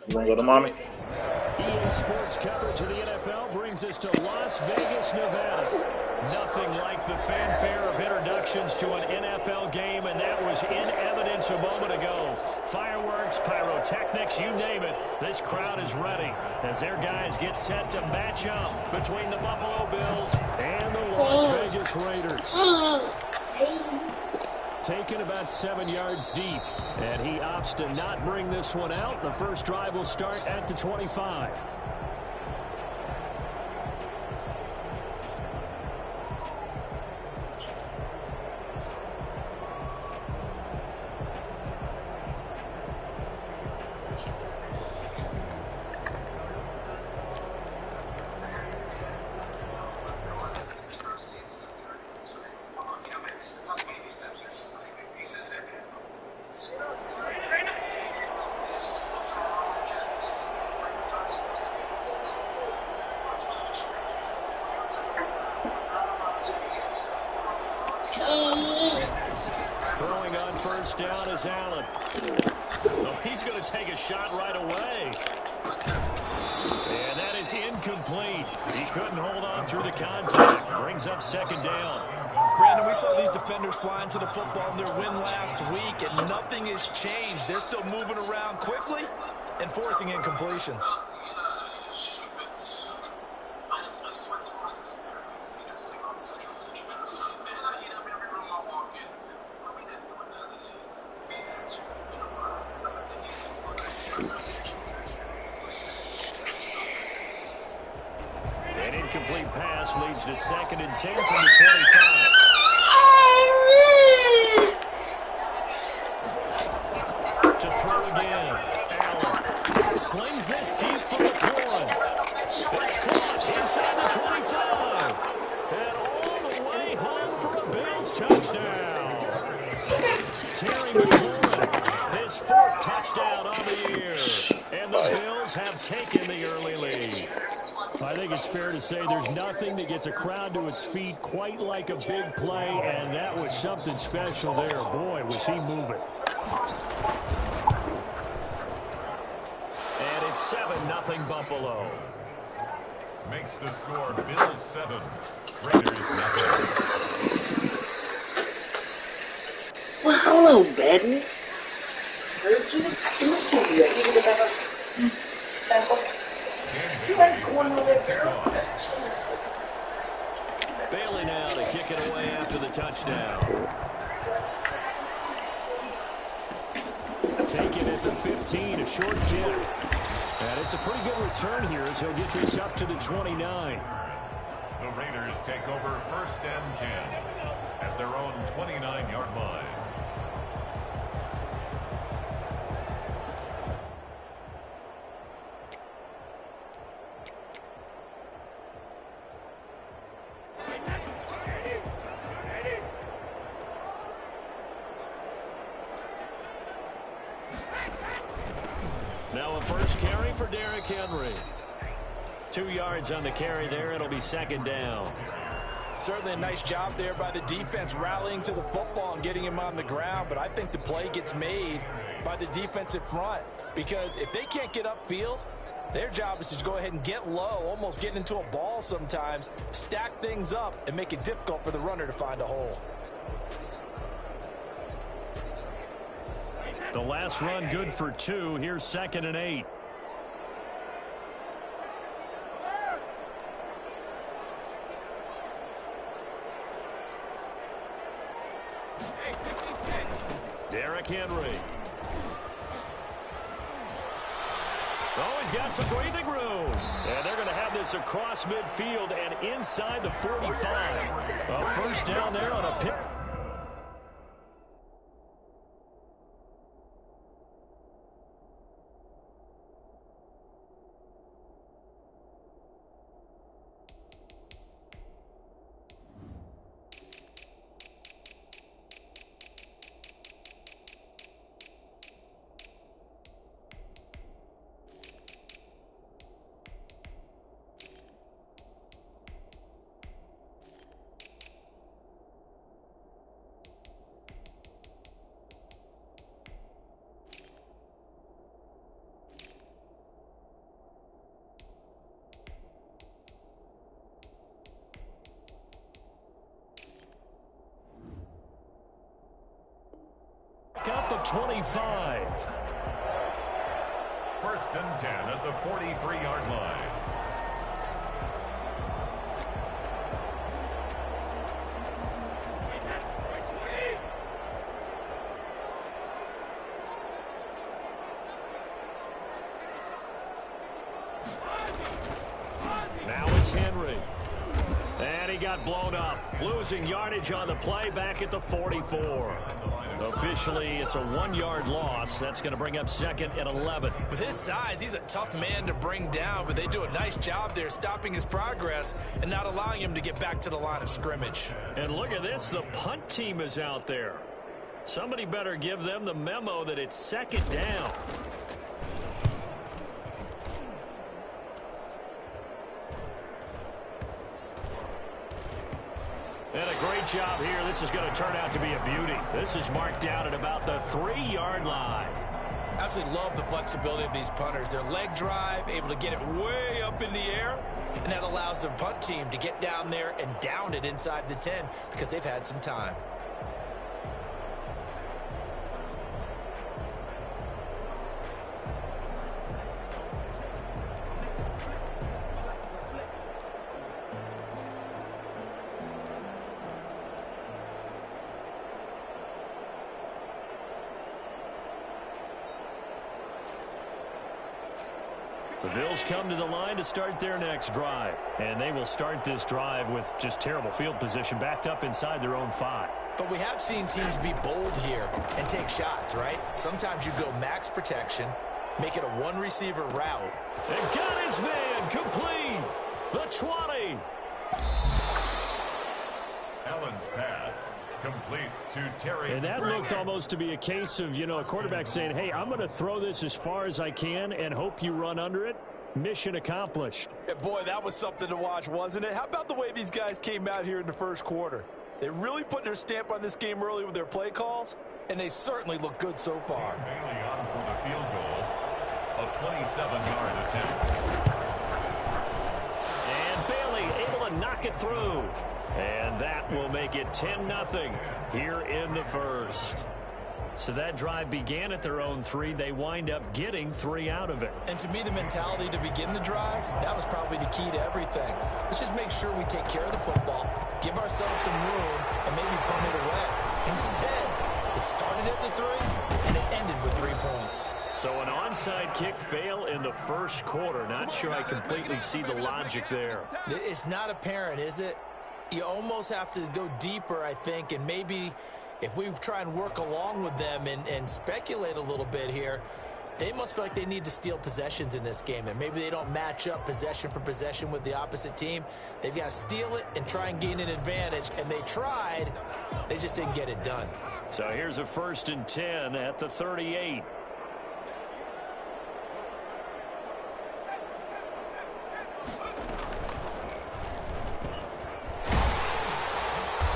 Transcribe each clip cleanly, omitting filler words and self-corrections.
You want to go to mommy? EA Sports coverage of the NFL brings us to Las Vegas, Nevada. Nothing like the fanfare of introductions to an NFL game, and that was in evidence a moment ago. Fireworks, pyrotechnics, you name it. This crowd is ready as their guys get set to match up between the Buffalo Bills and the Las Vegas Raiders. Taken about 7 yards deep, and he opts to not bring this one out. The first drive will start at the 25. Throwing on first down is Allen. Oh, he's going to take a shot right away. And that is incomplete. He couldn't hold on through the contact. Brings up second down. Brandon, we saw these defenders fly into the football in their win last week, and nothing has changed. They're still moving around quickly and forcing incompletions. An incomplete pass leads to 2nd and 10 from the 25. To throw again. Allen slings this deep for McLaurin. It's caught inside the 25. And all the way home for a Bills touchdown. Terry McLaurin, his 4th touchdown on the year. And the Bills have taken the early lead. I think it's fair to say there's nothing that gets a crowd to its feet quite like a big play, and that was something special there. Boy, was he moving. And it's 7-0 Buffalo. Makes the score Bills 7, Raiders 0. Well, hello, badness. Heard you. Bailey now to kick it away after the touchdown. Taken at the 15, a short kick. And it's a pretty good return here as he'll get this up to the 29. The Raiders take over 1st and 10 at their own 29-yard line. Now a first carry for Derrick Henry. 2 yards on the carry there. It'll be 2nd down. Certainly a nice job there by the defense rallying to the football and getting him on the ground, but I think the play gets made by the defensive front because if they can't get upfield, their job is to go ahead and get low, almost get into a ball sometimes, stack things up, and make it difficult for the runner to find a hole. The last run good for 2. Here's 2nd and 8. Derrick Henry. Oh, he's got some breathing room. And they're going to have this across midfield and inside the 45. A first down there on a pick. 25. First and 10 at the 43-yard line. Now it's Henry. And he got blown up. Losing yardage on the play back at the 44. Officially, it's a 1-yard loss. That's going to bring up second and 11. With his size, he's a tough man to bring down, but they do a nice job there stopping his progress and not allowing him to get back to the line of scrimmage. And look at this. The punt team is out there. Somebody better give them the memo that it's second down. And a great job here. This is going to turn out to be a beauty. This is marked out at about the 3-yard line. Absolutely love the flexibility of these punters. Their leg drive, able to get it way up in the air, and that allows their punt team to get down there and down it inside the 10 because they've had some time. The Bills come to the line to start their next drive. And they will start this drive with just terrible field position backed up inside their own 5. But we have seen teams be bold here and take shots, right? Sometimes you go max protection, make it a one-receiver route. And got his man complete. The 20. Allen's pass complete to Terry. And that looked almost to be a case of, a quarterback saying, hey, I'm going to throw this as far as I can and hope you run under it. Mission accomplished. And boy, that was something to watch, wasn't it? How about the way these guys came out here in the first quarter? They really put their stamp on this game early with their play calls, and they certainly look good so far. Bailey on for the field goal, a 27-yard attempt. And Bailey able to knock it through. And that will make it 10-0 here in the first. So that drive began at their own 3. They wind up getting 3 out of it. And to me, the mentality to begin the drive, that was probably the key to everything. Let's just make sure we take care of the football, give ourselves some room, and maybe punt it away. Instead, it started at the 3, and it ended with 3 points. So an onside kick fail in the first quarter. Not sure I completely see the logic there. It's not apparent, is it? You almost have to go deeper, I think, and maybe if we try and work along with them and speculate a little bit here, they must feel like they need to steal possessions in this game, and maybe they don't match up possession for possession with the opposite team. They've got to steal it and try and gain an advantage, and they tried. They just didn't get it done. So here's a 1st and 10 at the 38.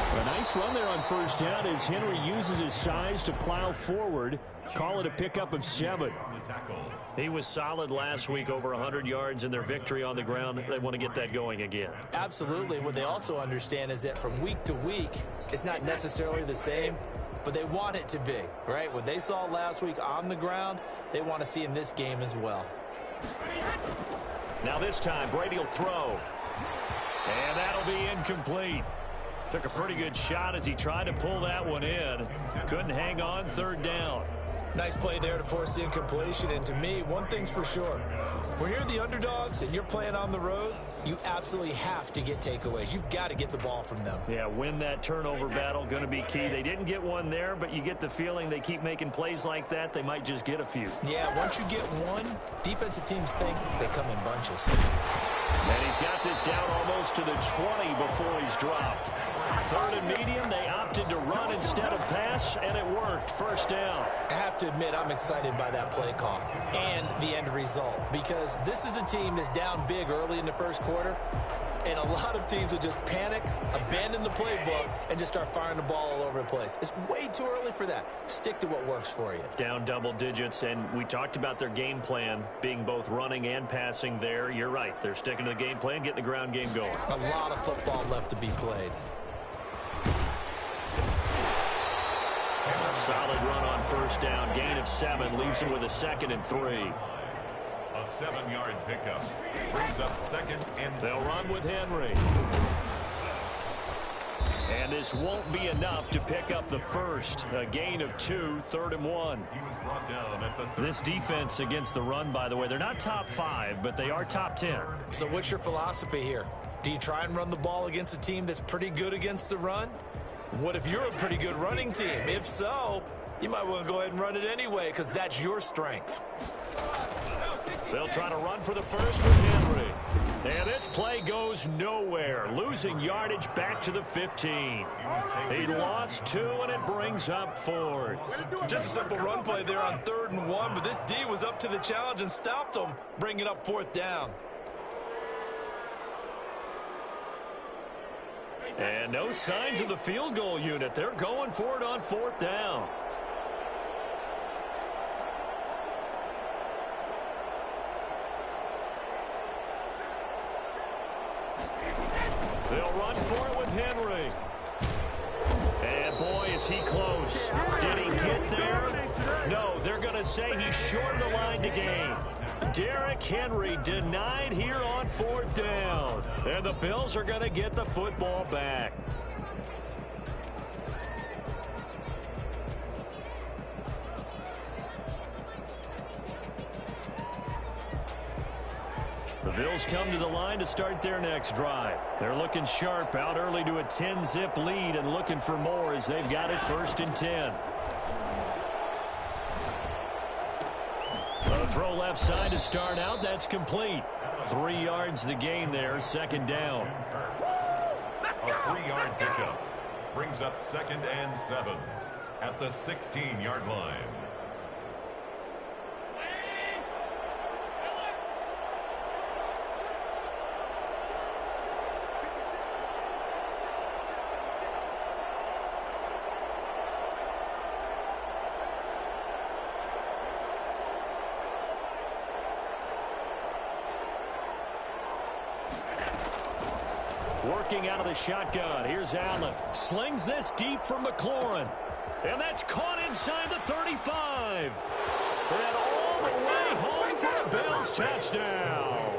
A nice run there on first down as Henry uses his size to plow forward. Call it a pickup of 7. He was solid last week, over 100 yards in their victory on the ground. They want to get that going again. Absolutely. What they also understand is that from week to week, it's not necessarily the same, but they want it to be, right? What they saw last week on the ground, they want to see in this game as well. Now this time, Brady will throw. And that'll be incomplete. Took a pretty good shot as he tried to pull that one in. Couldn't hang on, 3rd down. Nice play there to force the incompletion. And to me, one thing's for sure. When you're the underdogs and you're playing on the road, you absolutely have to get takeaways. You've got to get the ball from them. Yeah, win that turnover battle, going to be key. They didn't get one there, but you get the feeling they keep making plays like that, they might just get a few. Yeah, once you get one, defensive teams think they come in bunches. And he's got this down almost to the 20 before he's dropped. 3rd and medium, they opted to run instead of pass, and it worked. 1st down. I have to admit, I'm excited by that play call and the end result, because this is a team that's down big early in the first quarter, and a lot of teams will just panic, abandon the playbook, and just start firing the ball all over the place. It's way too early for that. Stick to what works for you. Down double digits, and we talked about their game plan being both running and passing there. You're right. They're sticking to the game plan, getting the ground game going. A lot of football left to be played. Solid run on first down. Gain of 7 leaves him with a 2nd and 3. A 7-yard pickup brings up 2nd and 3. They'll run with Henry. And this won't be enough to pick up the first. A gain of 2, 3rd and 1. He was brought down at the 30. This defense against the run, by the way, they're not top 5, but they are top 10. So what's your philosophy here? Do you try and run the ball against a team that's pretty good against the run? What if you're a pretty good running team? If so, you might want to go ahead and run it anyway because that's your strength. They'll try to run for the first with Henry. And this play goes nowhere. Losing yardage back to the 15. He lost 2, and it brings up 4th. Just a simple run play there on 3rd and 1, but this D was up to the challenge and stopped them, bringing up 4th down. And no signs of the field goal unit. They're going for it on 4th down. They'll run for it with Henry. And boy, is he close. Did he get there? No, they're going to say he's short of the line to gain. Derrick Henry denied here on 4th down. And the Bills are going to get the football back. The Bills come to the line to start their next drive. They're looking sharp, out early to a 10-zip lead and looking for more as they've got it 1st and 10. A throw left side to start out. That's complete. 3 yards the gain there, 2nd down. A 3-yard pickup brings up 2nd and 7 at the 16-yard line. Working out of the shotgun. Here's Allen. Slings this deep for McLaurin. And that's caught inside the 35. And all the way home for a Bills touchdown.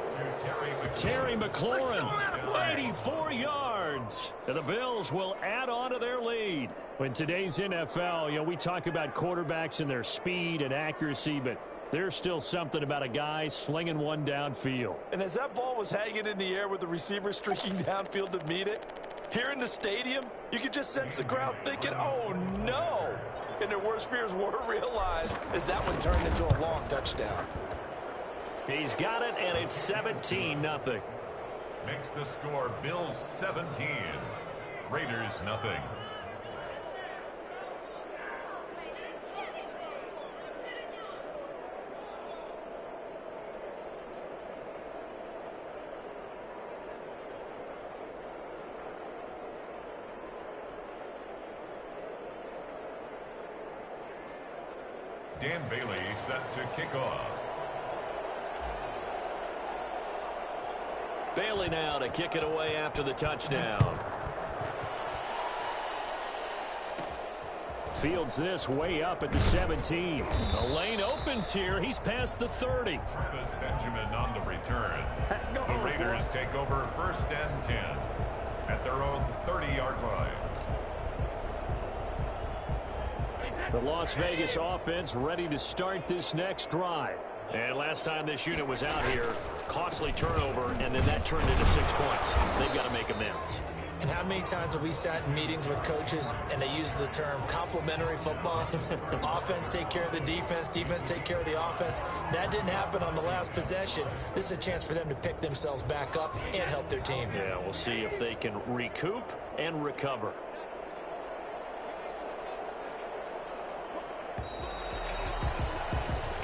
Terry McLaurin, 84 yards. And the Bills will add on to their lead. In today's NFL, we talk about quarterbacks and their speed and accuracy, but there's still something about a guy slinging one downfield. And as that ball was hanging in the air with the receiver streaking downfield to meet it, here in the stadium, you could just sense the crowd thinking, oh, no. And their worst fears were realized as that one turned into a long touchdown. He's got it, and it's 17-0. Makes the score Bills 17, Raiders nothing. Dan Bailey set to kick off. Bailey now to kick it away after the touchdown. Fields this way up at the 17. The lane opens here. He's past the 30. Travis Benjamin on the return. The Raiders take over 1st and 10 at their own 30-yard line. The Las Vegas offense ready to start this next drive. And last time this unit was out here, costly turnover, and then that turned into 6 points. They've got to make amends. And how many times have we sat in meetings with coaches and they use the term complementary football? Offense take care of the defense, defense take care of the offense. That didn't happen on the last possession. This is a chance for them to pick themselves back up and help their team. Yeah, we'll see if they can recoup and recover.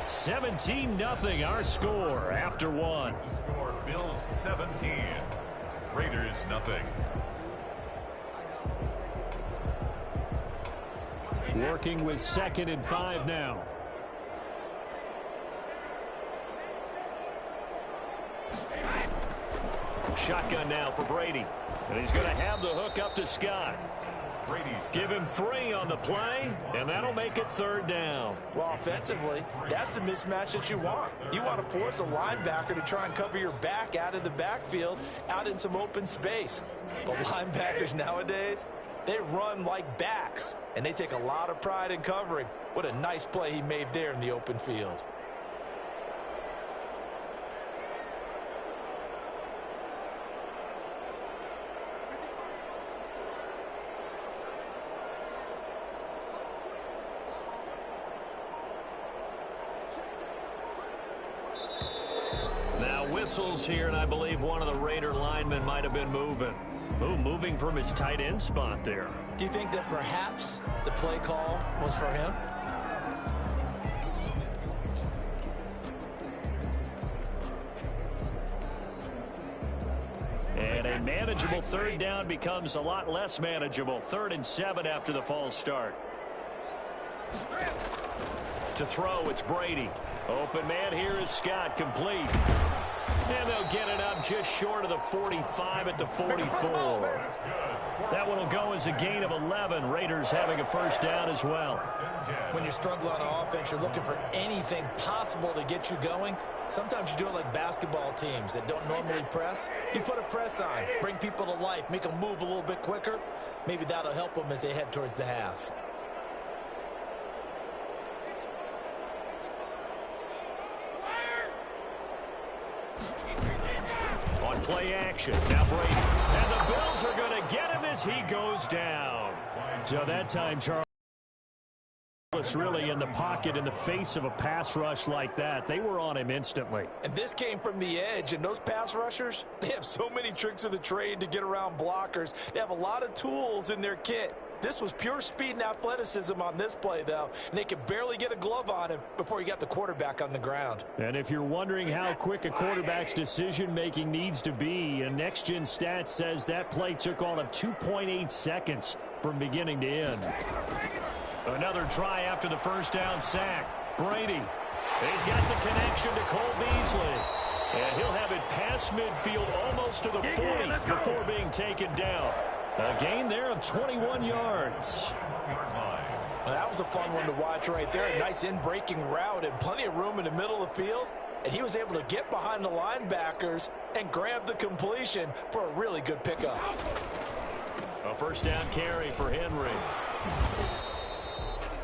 $17-0 our score after one. The score Bills 17, Raiders nothing. Working with 2nd and 5 now. Shotgun now for Brady. And he's going to have the hook up to Scott. Brady's Give him 3 on the play, and that'll make it 3rd down. Well, offensively, that's the mismatch that you want. You want to force a linebacker to try and cover your back out of the backfield, out in some open space. But linebackers nowadays, they run like backs, and they take a lot of pride in covering. What a nice play he made there in the open field. Whistles here, and I believe one of the Raider linemen might have been moving. Moving from his tight end spot there. Do you think that perhaps the play call was for him? And a manageable 3rd down becomes a lot less manageable. 3rd and 7 after the false start. To throw, it's Brady. Open man here is Scott, complete. And they'll get it up just short of the 45 at the 44. That one will go as a gain of 11. Raiders having a 1st down as well. When you're struggling on offense, you're looking for anything possible to get you going. Sometimes you do it like basketball teams that don't normally press. You put a press on, bring people to life, make them move a little bit quicker. Maybe that'll help them as they head towards the half. On play action, now Brady. And the Bills are going to get him as he goes down. So that time, Charles, really in the pocket in the face of a pass rush like that. They were on him instantly. And this came from the edge, and those pass rushers, they have so many tricks of the trade to get around blockers. They have a lot of tools in their kit. This was pure speed and athleticism on this play, though, and they could barely get a glove on him before he got the quarterback on the ground. And if you're wondering how quick a quarterback's decision-making needs to be, a Next Gen Stats says that play took all of 2.8 seconds from beginning to end. Another try after the 1st down sack. Brady. He's got the connection to Cole Beasley. And he'll have it past midfield almost to the 40 before being taken down. A gain there of 21 yards. Well, that was a fun one to watch right there. A nice in-breaking route and plenty of room in the middle of the field. And he was able to get behind the linebackers and grab the completion for a really good pickup. A 1st down carry for Henry.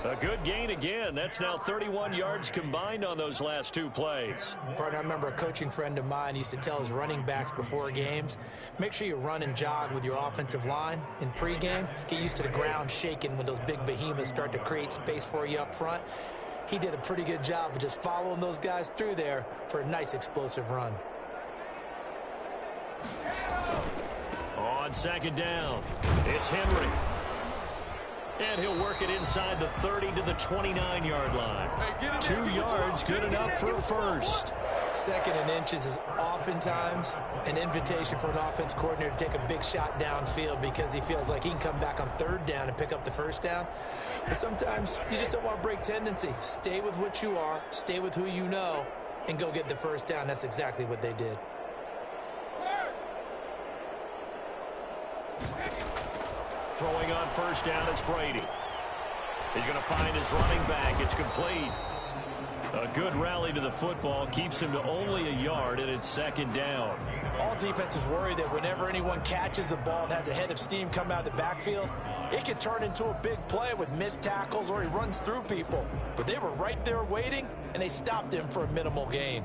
A good gain again. That's now 31 yards combined on those last 2 plays. Partner, I remember a coaching friend of mine used to tell his running backs before games, make sure you run and jog with your offensive line in pregame. Get used to the ground shaking when those big behemoths start to create space for you up front. He did a pretty good job of just following those guys through there for a nice explosive run. On 2nd down, it's Henry. And he'll work it inside the 30 to the 29-yard line. 2 yards, good enough for a 1st. 2nd and inches is oftentimes an invitation for an offense coordinator to take a big shot downfield because he feels like he can come back on 3rd down and pick up the 1st down. But sometimes you just don't want to break tendency. Stay with what you are, stay with who you know, and go get the 1st down. That's exactly what they did. Throwing on 1st down, it's Brady. He's going to find his running back. It's complete. A good rally to the football keeps him to only a yard, and it's 2nd down. All defenses worry that whenever anyone catches the ball and has a head of steam come out of the backfield, it can turn into a big play with missed tackles or he runs through people. But they were right there waiting, and they stopped him for a minimal gain.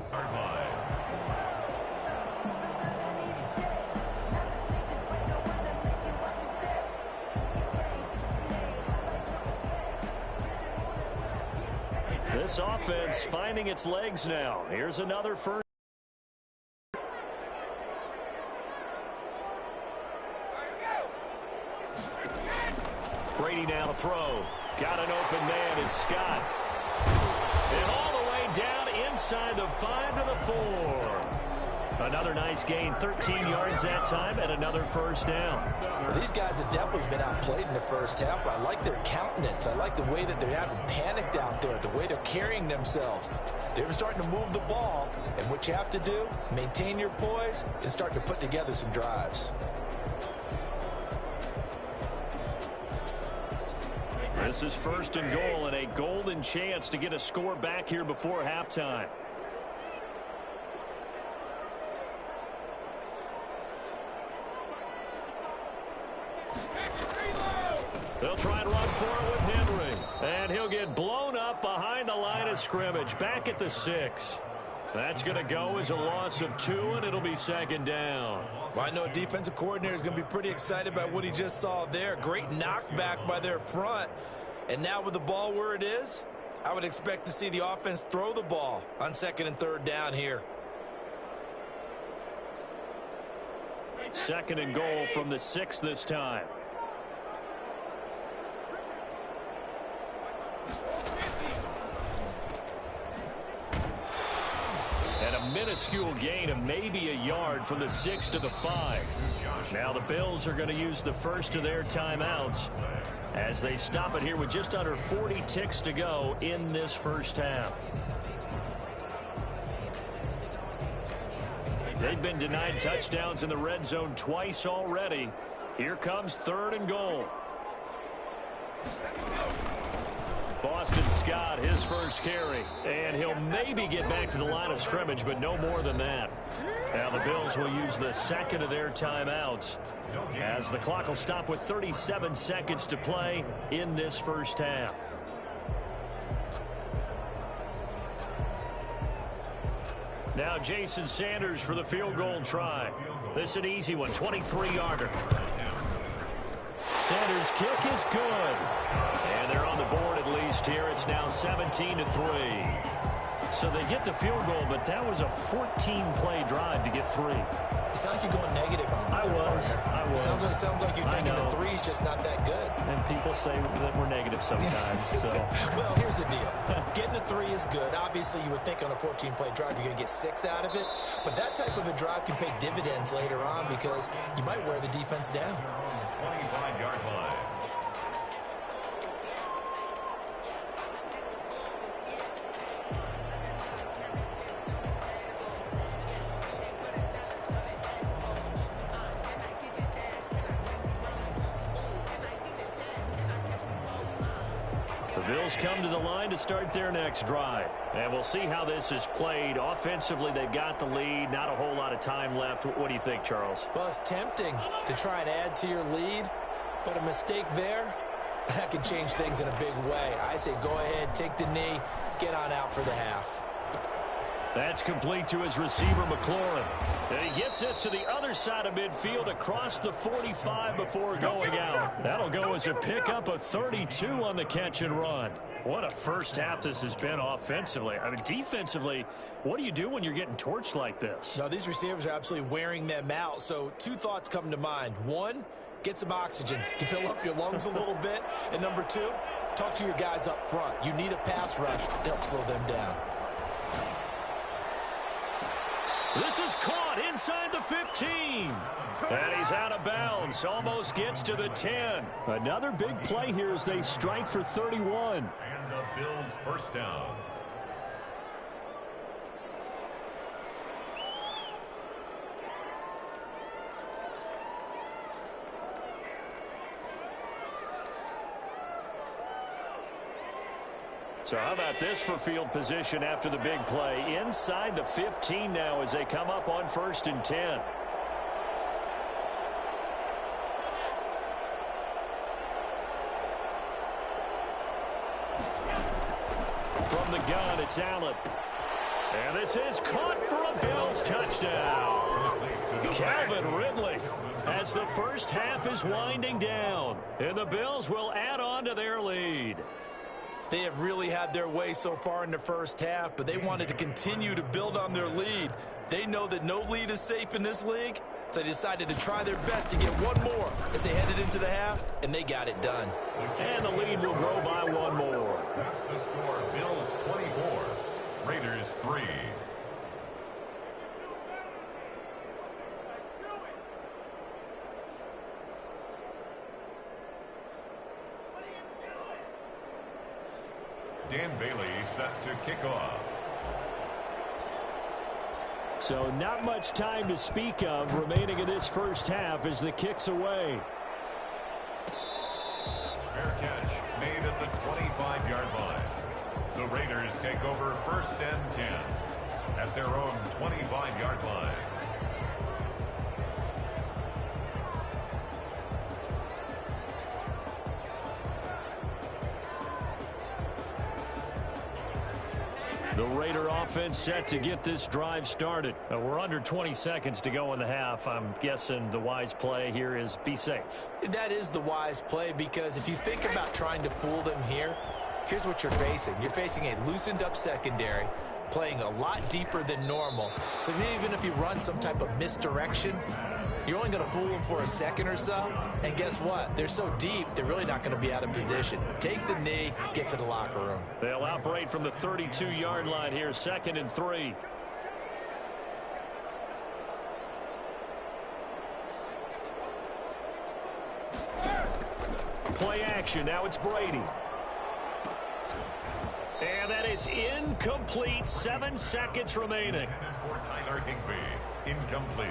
This offense finding its legs now. Here's another 1st. Brady now to throw. Got an open man. It's Scott. And all the way down inside the 5 to the 4. Another nice gain, 13 yards that time, and another 1st down. Well, these guys have definitely been outplayed in the 1st half. I like their countenance. I like the way that they haven't panicked out there, the way they're carrying themselves. They're starting to move the ball, and what you have to do, maintain your poise and start to put together some drives. This is 1st and goal and a golden chance to get a score back here before halftime. They'll try to run for it with Henry. And he'll get blown up behind the line of scrimmage. Back at the 6. That's going to go as a loss of 2, and it'll be 2nd down. Well, I know a defensive coordinator is going to be pretty excited about what he just saw there. Great knockback by their front. And now with the ball where it is, I would expect to see the offense throw the ball on 2nd and 3rd down here. 2nd and goal from the 6 this time. And a minuscule gain of maybe a yard from the 6 to the 5. Now the Bills are going to use the first of their timeouts as they stop it here with just under 40 ticks to go in this first half. They've been denied touchdowns in the red zone twice already. Here comes 3rd and goal. Boston Scott, his first carry. And he'll maybe get back to the line of scrimmage, but no more than that. Now the Bills will use the 2nd of their timeouts as the clock will stop with 37 seconds to play in this first half. Now Jason Sanders for the field goal try. This is an easy one, 23-yarder. Sanders' kick is good. And they're on the board at least here. It's now 17-3. So they get the field goal, but that was a 14-play drive to get 3. It's not like you're going negative on that. I was. Sounds like you're thinking the 3 is just not that good. And people say that we're negative sometimes. So. Well, here's the deal. Getting the 3 is good. Obviously, you would think on a 14-play drive you're going to get 6 out of it. But that type of a drive can pay dividends later on because you might wear the defense down. 25-yard line. The Bills come to the line to start their next drive. And we'll see how this is played. Offensively, they've got the lead. Not a whole lot of time left. What do you think, Charles? Well, it's tempting to try and add to your lead, but a mistake there, that could change things in a big way. I say go ahead, take the knee, get on out for the half. That's complete to his receiver, McLaurin. And he gets this to the other side of midfield across the 45 before going out. That'll go as a pickup of 32 on the catch and run. What a first half this has been offensively. I mean, defensively, what do you do when you're getting torched like this? Now, these receivers are absolutely wearing them out. So 2 thoughts come to mind. 1, get some oxygen to fill up your lungs a little bit. And number 2, talk to your guys up front. You need a pass rush to help slow them down. This is caught inside the 15. And he's out of bounds. Almost gets to the 10. Another big play here as they strike for 31. And the Bills first down. So how about this for field position after the big play? Inside the 15 now as they come up on 1st and 10. From the gun, it's Allen. And this is caught for a Bills touchdown. Calvin Ridley as the first half is winding down. And the Bills will add on to their lead. They have really had their way so far in the first half, but they wanted to continue to build on their lead. They know that no lead is safe in this league, so they decided to try their best to get one more as they headed into the half, and they got it done. And the lead will grow by one more. That's the score. Bills 24, Raiders 3. Dan Bailey set to kick off. So not much time to speak of remaining in this first half as the kick's away. Fair catch made at over first and 10 at their own 25-yard line. The Raider offense set to get this drive started. We're under 20 seconds to go in the half. I'm guessing the wise play here is be safe. That is the wise play, because if you think about trying to fool them here, here's what you're facing. You're facing a loosened up secondary, playing a lot deeper than normal. So even if you run some type of misdirection, you're only going to fool them for a second or so. And guess what? They're so deep, they're really not going to be out of position. Take the knee, get to the locker room. They'll operate from the 32-yard line here, 2nd and 3. Play action. Now it's Brady. And that is incomplete. 7 seconds remaining. For Tyler Higbee, incomplete.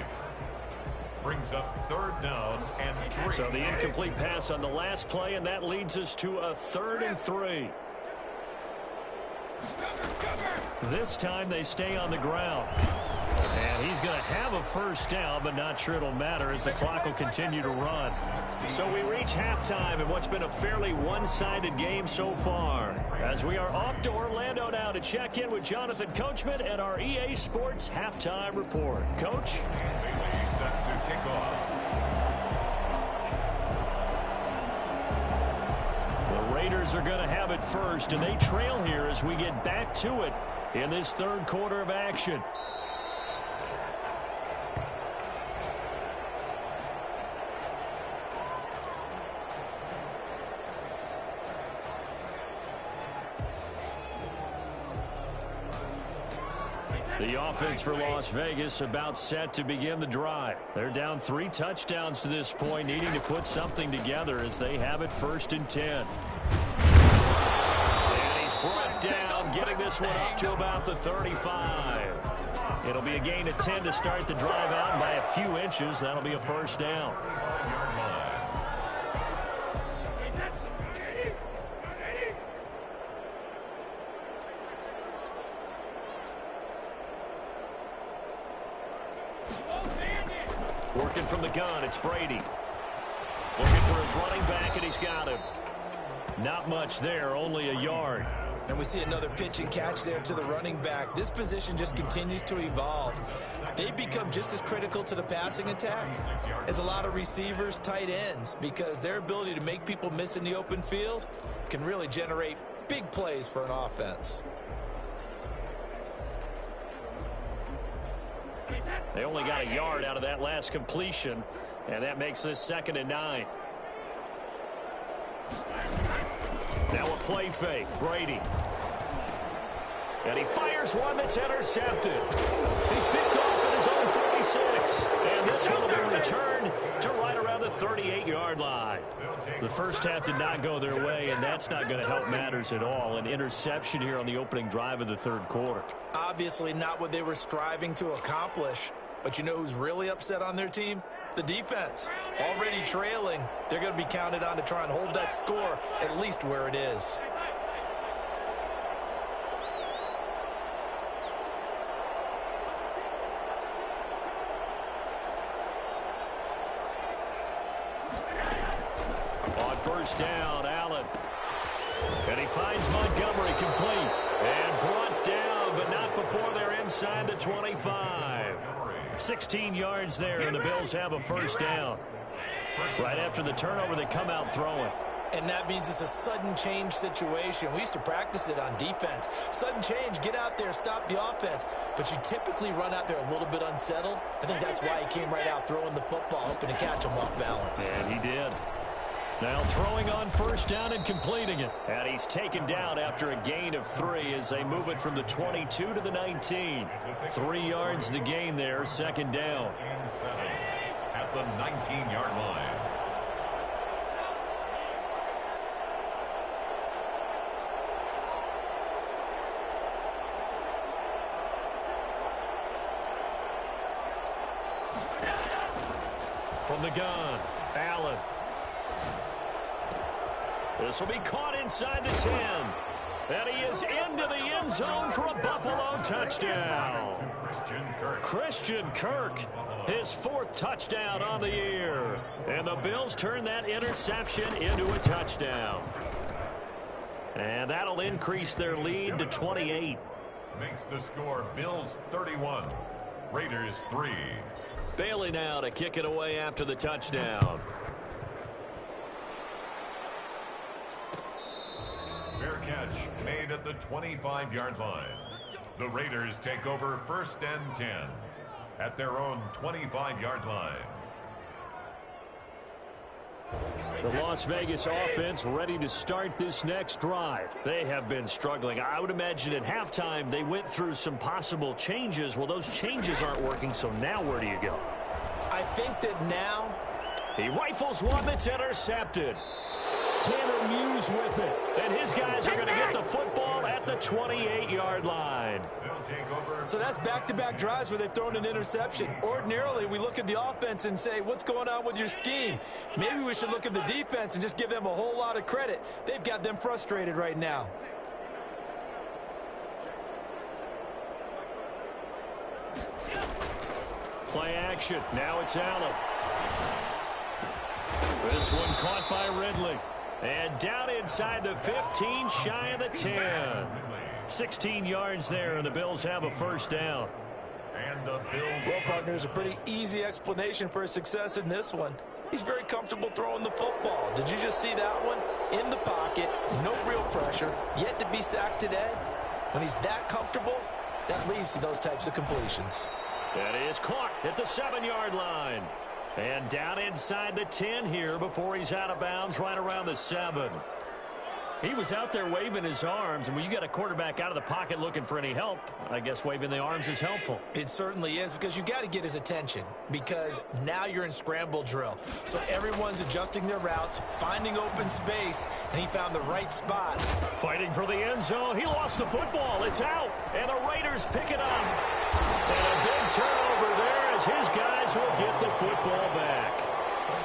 Brings up 3rd down and 3. So the incomplete pass on the last play, and that leads us to a 3rd and 3. This time they stay on the ground. And he's going to have a first down, but not sure it'll matter as the clock will continue to run. So we reach halftime in what's been a fairly one-sided game so far. As we are off to Orlando now to check in with Jonathan Coachman and our EA Sports Halftime Report. Coach? Set to kick off. The Raiders are going to have it first, and they trail here as we get back to it in this 3rd quarter of action. The offense for Las Vegas about set to begin the drive. They're down 3 touchdowns to this point, needing to put something together as they have it 1st and 10. And he's brought down, getting this one up to about the 35. It'll be a gain of 10 to start the drive out, and by a few inches, that'll be a first down. Working from the gun, it's Brady. Looking for his running back, and he's got him. Not much there, only a yard. And we see another pitch and catch there to the running back. This position just continues to evolve. They become just as critical to the passing attack as a lot of receivers, tight ends, because their ability to make people miss in the open field can really generate big plays for an offense. They only got a yard out of that last completion, and that makes this 2nd and 9. Now a play fake, Brady. And he fires one that's intercepted. He's picked off at his own 46. And this one will be returned to right around the 38-yard line. The first half did not go their way, and that's not going to help matters at all. An interception here on the opening drive of the 3rd quarter. Obviously not what they were striving to accomplish. But you know who's really upset on their team? The defense. Already trailing. They're going to be counted on to try and hold that score at least where it is. On 1st down, Allen. And he finds Montgomery complete. And brought down, but not before they're inside the 25. 16 yards there, and the Bills have a first down. Right after the turnover, they come out throwing. And that means it's a sudden change situation. We used to practice it on defense. Sudden change, get out there, stop the offense. But you typically run out there a little bit unsettled. I think that's why he came right out throwing the football, hoping to catch him off balance. And he did. Now throwing on 1st down and completing it. And he's taken down after a gain of 3 as they move it from the 22 to the 19. 3 yards the gain there, 2nd down. At the 19-yard line. From the gun, Allen. This will be caught inside the 10. And he is into the end zone for a Buffalo touchdown. Christian Kirk, his 4th touchdown on the year. And the Bills turn that interception into a touchdown. And that'll increase their lead to 28. Makes the score Bills 31, Raiders 3. Bailey now to kick it away after the touchdown. Fair catch made at the 25-yard line. The Raiders take over 1st and 10 at their own 25-yard line. The Las Vegas offense ready to start this next drive. They have been struggling. I would imagine at halftime they went through some possible changes. Well, those changes aren't working, so now where do you go? I think that now He rifles one that's intercepted. Tanner Muse with it. And his guys are going to get the football at the 28-yard line. So that's back-to-back drives where they've thrown an interception. Ordinarily, we look at the offense and say, what's going on with your scheme? Maybe we should look at the defense and just give them a whole lot of credit. They've got them frustrated right now. Play action. Now it's Allen. This one caught by Ridley. And down inside the 15, shy of the 10. 16 yards there, and the Bills have a first down. And the Bills. Well, partner, there's a pretty easy explanation for his success in this one. He's very comfortable throwing the football. Did you just see that one? In the pocket, no real pressure, yet to be sacked today. When he's that comfortable, that leads to those types of completions. That is caught at the 7-yard line. And down inside the 10 here before he's out of bounds right around the 7. He was out there waving his arms, and when you got a quarterback out of the pocket looking for any help, I guess waving the arms is helpful. It certainly is, because you got to get his attention, because now you're in scramble drill. So everyone's adjusting their routes, finding open space, and he found the right spot. Fighting for the end zone. He lost the football. It's out, and the Raiders pick it up. And a big turnover there as his guys will get the football back.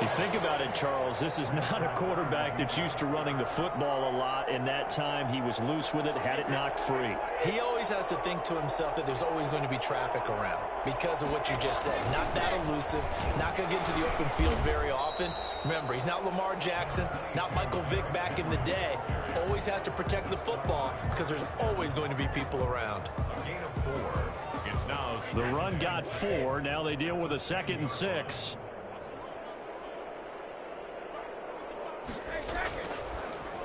You think about it, Charles, this is not a quarterback that's used to running the football a lot, and that time he was loose with it, had it knocked free. He always has to think to himself that there's always going to be traffic around because of what you just said. Not that elusive, not going to get into the open field very often. Remember, he's not Lamar Jackson, not Michael Vick back in the day. Always has to protect the football because there's always going to be people around. A gain of 4. It's now The run got 4. Now they deal with a 2nd and 6.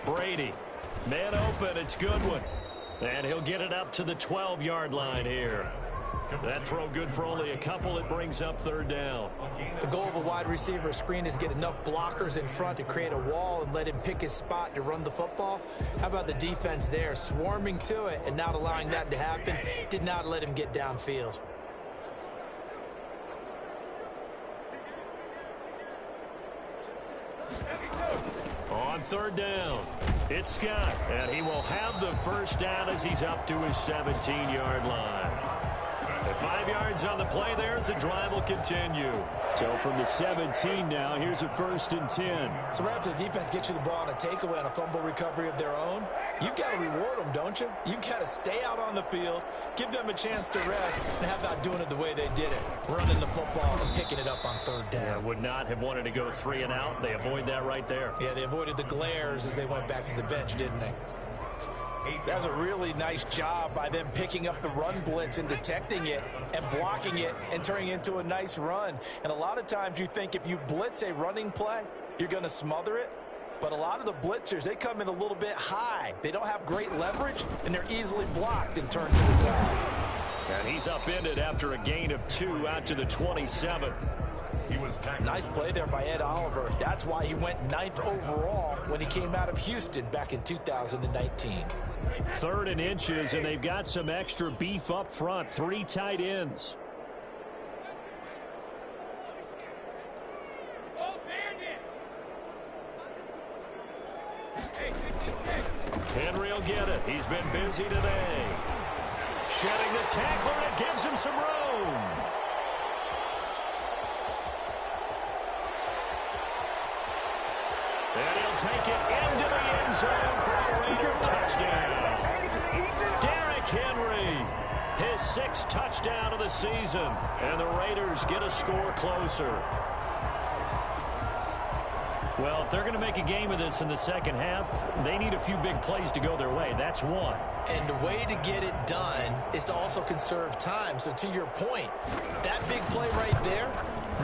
Brady, man open, it's Goodwin. And he'll get it up to the 12-yard line here. That throw good for only a couple. It brings up 3rd down. The goal of a wide receiver screen is get enough blockers in front to create a wall and let him pick his spot to run the football. How about the defense there, swarming to it and not allowing that to happen? Did not let him get downfield. On 3rd down, it's Scott, and he will have the first down as he's up to his 17-yard line. At 5 yards on the play there, as the drive will continue. So from the 17 now, here's a 1st and 10. So right after the defense gets you the ball on a takeaway on a fumble recovery of their own, you've got to reward them, don't you? You've got to stay out on the field, give them a chance to rest, and how about doing it the way they did it, running the football and picking it up on 3rd down. Yeah, would not have wanted to go 3 and out. They avoid that right there. Yeah, they avoided the glares as they went back to the bench, didn't they? That was a really nice job by them picking up the run blitz and detecting it and blocking it and turning it into a nice run. And a lot of times you think if you blitz a running play, you're going to smother it. But a lot of the blitzers, they come in a little bit high. They don't have great leverage, and they're easily blocked and turned to the side. And he's upended after a gain of 2 out to the 27. He was tackled. Nice play there by Ed Oliver. That's why he went 9th overall when he came out of Houston back in 2019. 3rd and inches, and they've got some extra beef up front. 3 tight ends. Henry will get it. He's been busy today. Shedding the tackler, and it gives him some room. And he'll take it into the end zone for a Raider touchdown. his 6th touchdown of the season. And the Raiders get a score closer. Well, if they're going to make a game of this in the second half, they need a few big plays to go their way. That's one. And the way to get it done is to also conserve time. So to your point, that big play right there,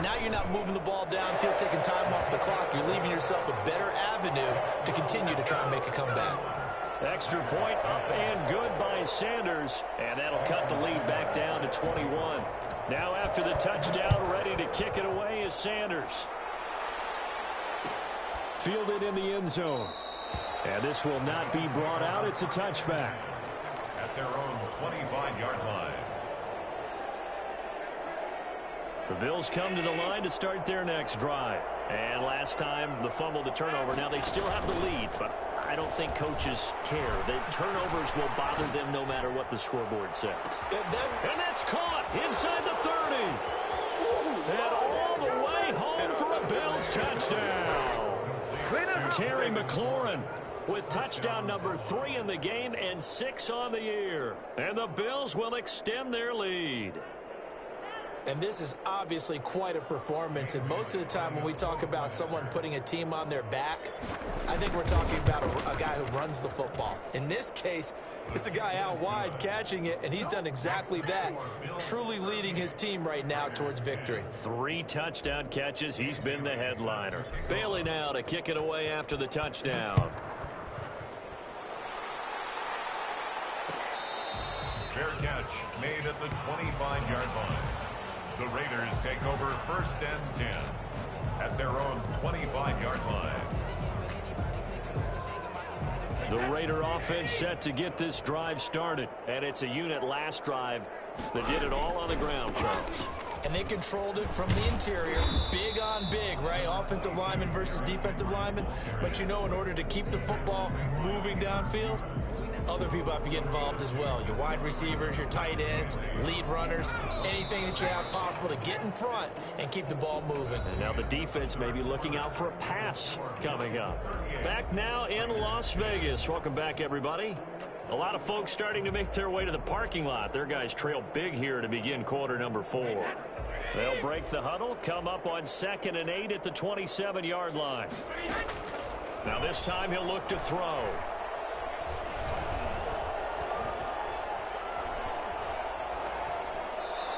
now you're not moving the ball downfield, taking time off the clock. You're leaving yourself a better avenue to continue to try and make a comeback. Extra point up and good by Sanders. And that'll cut the lead back down to 21. Now after the touchdown, ready to kick it away is Sanders. Fielded in the end zone. And this will not be brought out. It's a touchback. At their own 25-yard line. The Bills come to the line to start their next drive. And last time, the fumble, the turnover. Now, they still have the lead, but I don't think coaches care. The turnovers will bother them no matter what the scoreboard says. And that's caught inside the 30. And all the way home for a Bills touchdown. Terry McLaurin with touchdown number 3 in the game and 6 on the year. And the Bills will extend their lead. And this is obviously quite a performance. And most of the time when we talk about someone putting a team on their back, I think we're talking about a guy who runs the football. In this case, it's a guy out wide catching it, and he's done exactly that, truly leading his team right now towards victory. 3 touchdown catches. He's been the headliner. Bailey now to kick it away after the touchdown. Fair catch made at the 25-yard line. The Raiders take over 1st and 10 at their own 25-yard line. The Raider offense set to get this drive started. And it's a unit last drive that did it all on the ground, Charles. And they controlled it from the interior. Big on big, right? Offensive lineman versus defensive lineman. But you know, in order to keep the football moving downfield, other people have to get involved as well. Your wide receivers, your tight ends, lead runners, anything that you have possible to get in front and keep the ball moving. And now the defense may be looking out for a pass coming up. Back now in Las Vegas. Welcome back, everybody. A lot of folks starting to make their way to the parking lot. Their guys trail big here to begin quarter number 4. They'll break the huddle, come up on 2nd and 8 at the 27-yard line. Now this time he'll look to throw.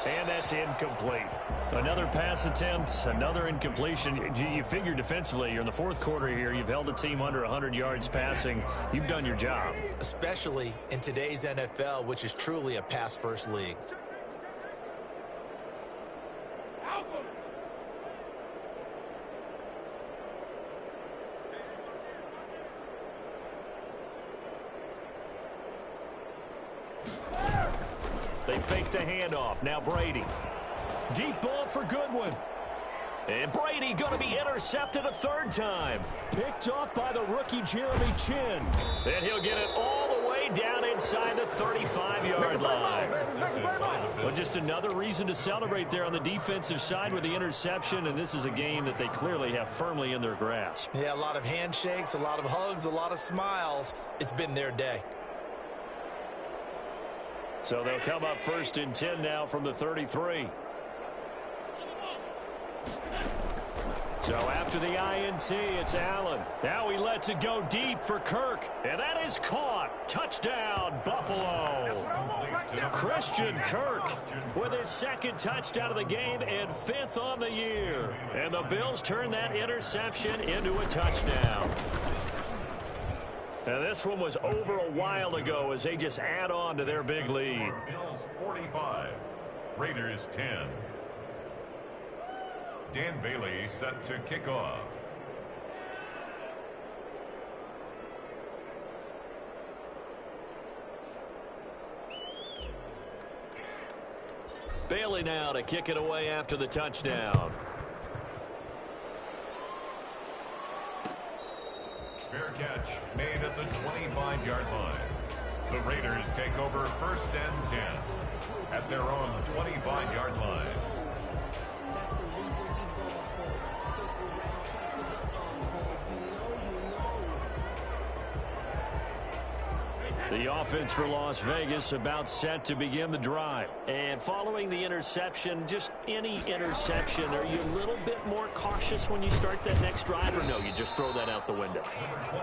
And that's incomplete. Another pass attempt, another incompletion. You figure defensively, you're in the 4th quarter here. You've held the team under 100 yards passing. You've done your job. Especially in today's NFL, which is truly a pass-first league. They fake the handoff. Now Brady. Deep ball for Goodwin. And Brady going to be intercepted a 3rd time. Picked off by the rookie Jeremy Chin. And he'll get it all the way down inside the 35-yard line. Well, just another reason to celebrate there on the defensive side with the interception. And this is a game that they clearly have firmly in their grasp. Yeah, a lot of handshakes, a lot of hugs, a lot of smiles. It's been their day. So they'll come up 1st and 10 now from the 33. So after the INT, it's Allen. Now he lets it go deep for Kirk. And that is caught. Touchdown, Buffalo. Christian Kirk with his 2nd touchdown of the game and 5th on the year. And the Bills turn that interception into a touchdown. And this one was over a while ago as they just add on to their big lead. Bills 45, Raiders 10. Dan Bailey set to kick off. Bailey now to kick it away after the touchdown. Fair catch made at the 25-yard line. The Raiders take over 1st and 10 at their own 25-yard line. The offense for Las Vegas about set to begin the drive. And following the interception, just any interception, are you a little bit more cautious when you start that next drive, or no, you just throw that out the window?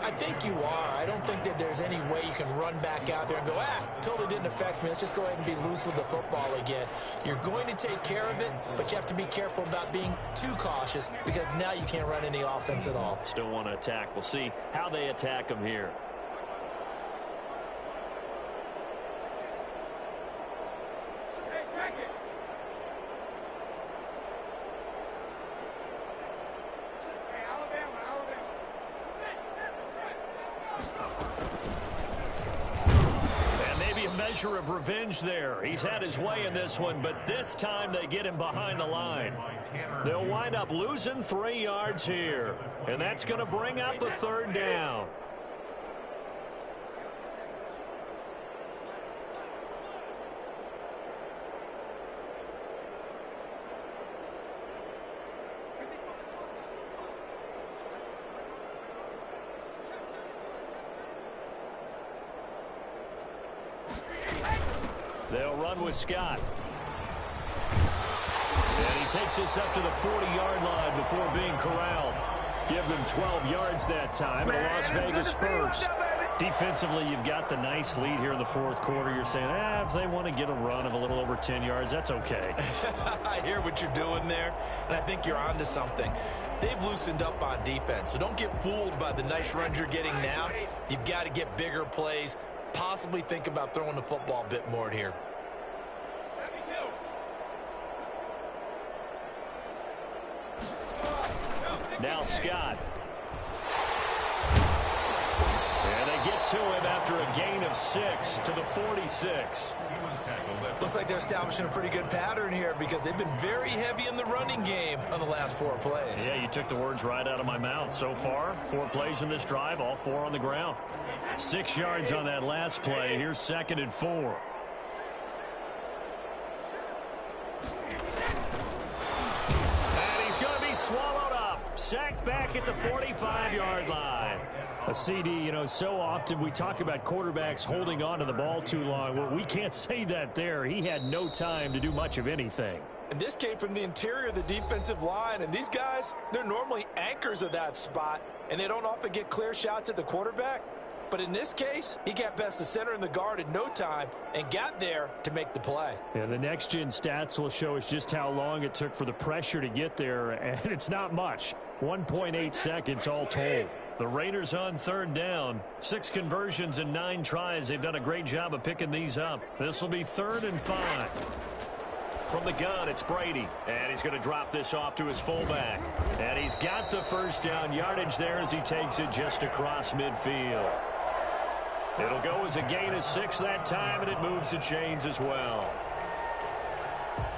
I think you are. I don't think that there's any way you can run back out there and go, totally didn't affect me. Let's just go ahead and be loose with the football again. You're going to take care of it, but you have to be careful about being too cautious because now you can't run any offense at all. Still want to attack. We'll see how they attack them here. Measure of revenge there. He's had his way in this one, but this time they get him behind the line. They'll wind up losing 3 yards here, and that's going to bring up a 3rd down. They'll run with Scott. And he takes us up to the 40-yard line before being corralled. Give them 12 yards that time, and a Las Vegas first. Defensively, you've got the nice lead here in the 4th quarter. You're saying, if they want to get a run of a little over 10 yards, that's okay. I hear what you're doing there, and I think you're onto something. They've loosened up on defense, so don't get fooled by the nice runs you're getting now. You've got to get bigger plays. Possibly think about throwing the football a bit more here. Now Scott. And they get to him after a gain of 6 to the 46. Looks like they're establishing a pretty good pattern here because they've been very heavy in the running game on the last 4 plays. Yeah, you took the words right out of my mouth. So far, 4 plays in this drive, all 4 on the ground. 6 yards on that last play. Here's 2nd and 4. And he's going to be swallowed up. Sacked back at the 45-yard line. A CD, you know, so often we talk about quarterbacks holding on to the ball too long. Well, we can't say that there. He had no time to do much of anything. And this came from the interior of the defensive line. And these guys, they're normally anchors of that spot. And they don't often get clear shots at the quarterback. But in this case, he got past the center and the guard in no time and got there to make the play. Yeah, the next-gen stats will show us just how long it took for the pressure to get there. And it's not much. 1.8 seconds all told. The Raiders on 3rd down. 6 conversions and 9 tries. They've done a great job of picking these up. This will be 3rd and 5. From the gun, it's Brady. And he's going to drop this off to his fullback. And he's got the 1st down yardage there as he takes it just across midfield. It'll go as a gain of 6 that time, and it moves the chains as well.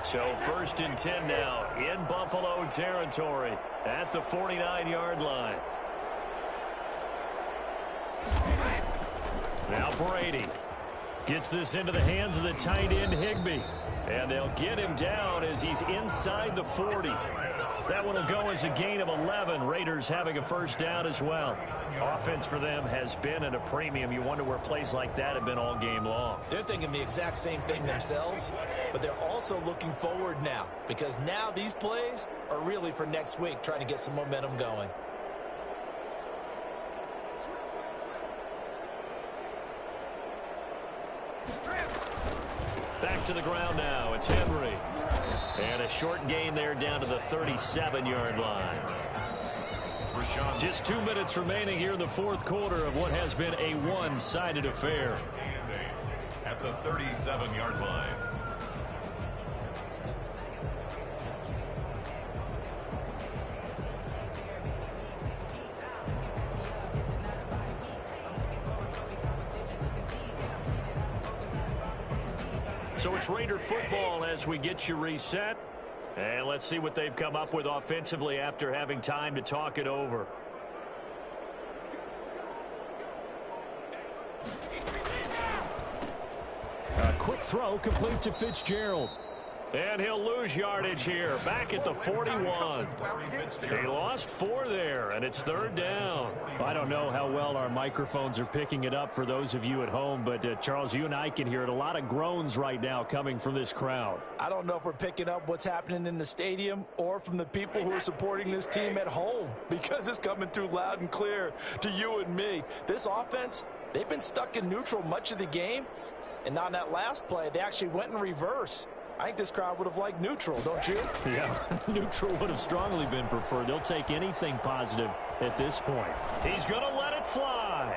So 1st and 10 now in Buffalo territory at the 49-yard line. Now Brady gets this into the hands of the tight end Higbee. And they'll get him down as he's inside the 40. That one will go as a gain of 11. Raiders having a 1st down as well. Offense for them has been at a premium. You wonder where plays like that have been all game long. They're thinking the exact same thing themselves, but they're also looking forward now because now these plays are really for next week, trying to get some momentum going. Back to the ground now. It's Henry. And a short gain there down to the 37-yard line. Just 2 minutes remaining here in the 4th quarter of what has been a one-sided affair. At the 37-yard line. So it's Raider football as we get you reset. And let's see what they've come up with offensively after having time to talk it over. A quick throw complete to Fitzgerald. And he'll lose yardage here, back at the 41. He lost 4 there, and it's 3rd down. I don't know how well our microphones are picking it up for those of you at home, but Charles, you and I can hear it. A lot of groans right now coming from this crowd. I don't know if we're picking up what's happening in the stadium or from the people who are supporting this team at home, because it's coming through loud and clear to you and me. This offense, they've been stuck in neutral much of the game, and on that last play, they actually went in reverse. I think this crowd would have liked neutral, don't you? Yeah, neutral would have strongly been preferred. They'll take anything positive at this point. He's going to let it fly.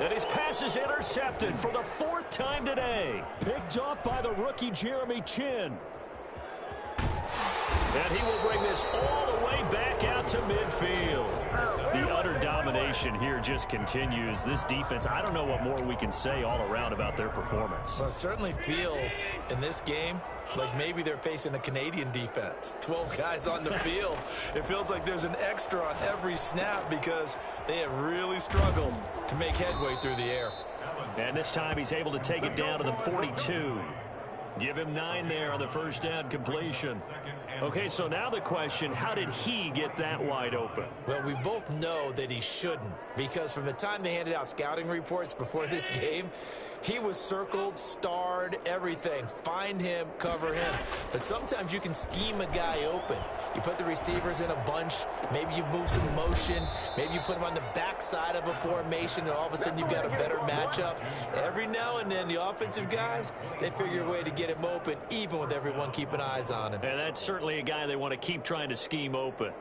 And his pass is intercepted for the 4th time today. Picked off by the rookie Jeremy Chinn. And he will bring this all the way back out to midfield. The utter domination here just continues. This defense, I don't know what more we can say all around about their performance. Well, it certainly feels in this game like maybe they're facing a Canadian defense. 12 guys on the field. It feels like there's an extra on every snap because they have really struggled to make headway through the air. And this time he's able to take it down to the 42. Give him 9 there on the first down completion. Okay, so now the question, how did he get that wide open? Well, we both know that he shouldn't, because from the time they handed out scouting reports before this game, he was circled, starred, everything. Find him, cover him. But sometimes you can scheme a guy open. You put the receivers in a bunch. Maybe you move some motion. Maybe you put them on the backside of a formation, and all of a sudden you've got a better matchup. Every now and then, the offensive guys, they figure a way to get him open, even with everyone keeping eyes on him. And that's certainly a guy they want to keep trying to scheme open.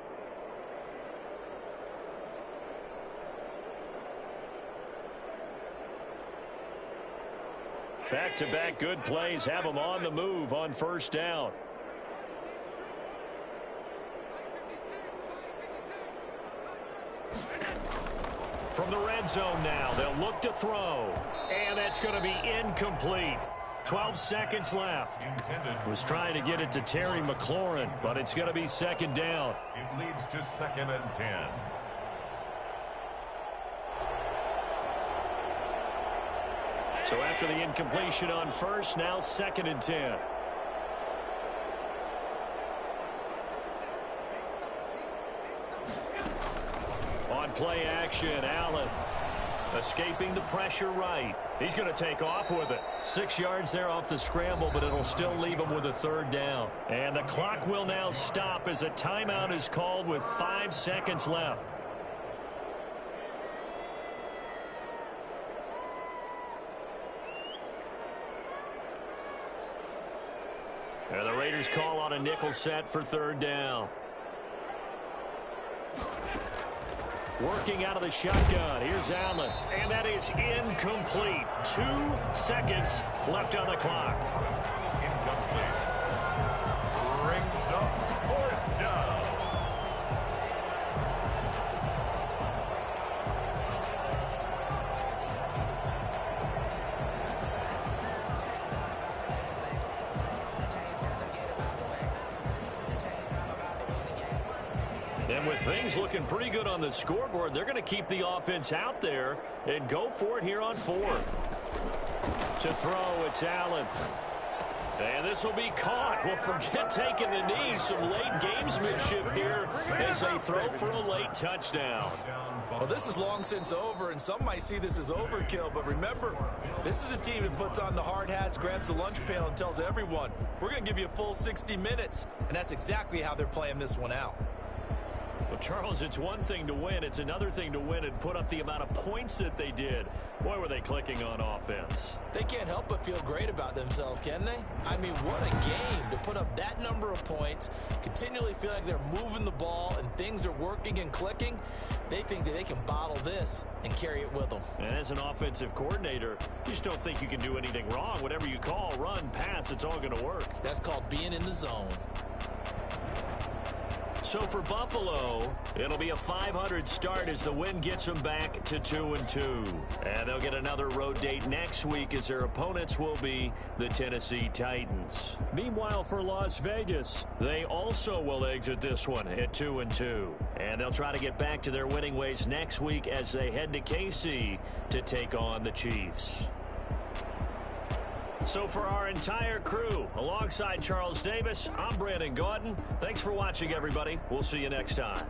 Back-to-back good plays have them on the move on first down. From the red zone now, they'll look to throw. And that's going to be incomplete. 12 seconds left. Was trying to get it to Terry McLaurin, but it's going to be 2nd down. It leads to 2nd and 10. So after the incompletion on first, now 2nd and 10. On play action, Allen escaping the pressure right. He's going to take off with it. 6 yards there off the scramble, but it'll still leave him with a 3rd down. And the clock will now stop as a timeout is called with 5 seconds left. And the Raiders call on a nickel set for 3rd down. Working out of the shotgun. Here's Allen. And that is incomplete. 2 seconds left on the clock. Incomplete. Brings up 4th down. And with things looking pretty good on the scoreboard, they're going to keep the offense out there and go for it here on 4th. To throw, it's Allen. And this will be caught. Well, forget taking the knee. Some late gamesmanship here as they throw for a late touchdown. Well, this is long since over, and some might see this as overkill, but remember, this is a team that puts on the hard hats, grabs the lunch pail, and tells everyone, we're going to give you a full 60 minutes. And that's exactly how they're playing this one out. Well, Charles, it's one thing to win. It's another thing to win and put up the amount of points that they did. Boy, were they clicking on offense. They can't help but feel great about themselves, can they? I mean, what a game to put up that number of points, continually feel like they're moving the ball and things are working and clicking. They think that they can bottle this and carry it with them. And as an offensive coordinator, you just don't think you can do anything wrong. Whatever you call, run, pass, it's all going to work. That's called being in the zone. So for Buffalo, it'll be a .500 start as the win gets them back to 2-2. And they'll get another road date next week as their opponents will be the Tennessee Titans. Meanwhile, for Las Vegas, they also will exit this one at 2-2. And they'll try to get back to their winning ways next week as they head to KC to take on the Chiefs. So for our entire crew, alongside Charles Davis, I'm Brandon Gaudin. Thanks for watching, everybody. We'll see you next time.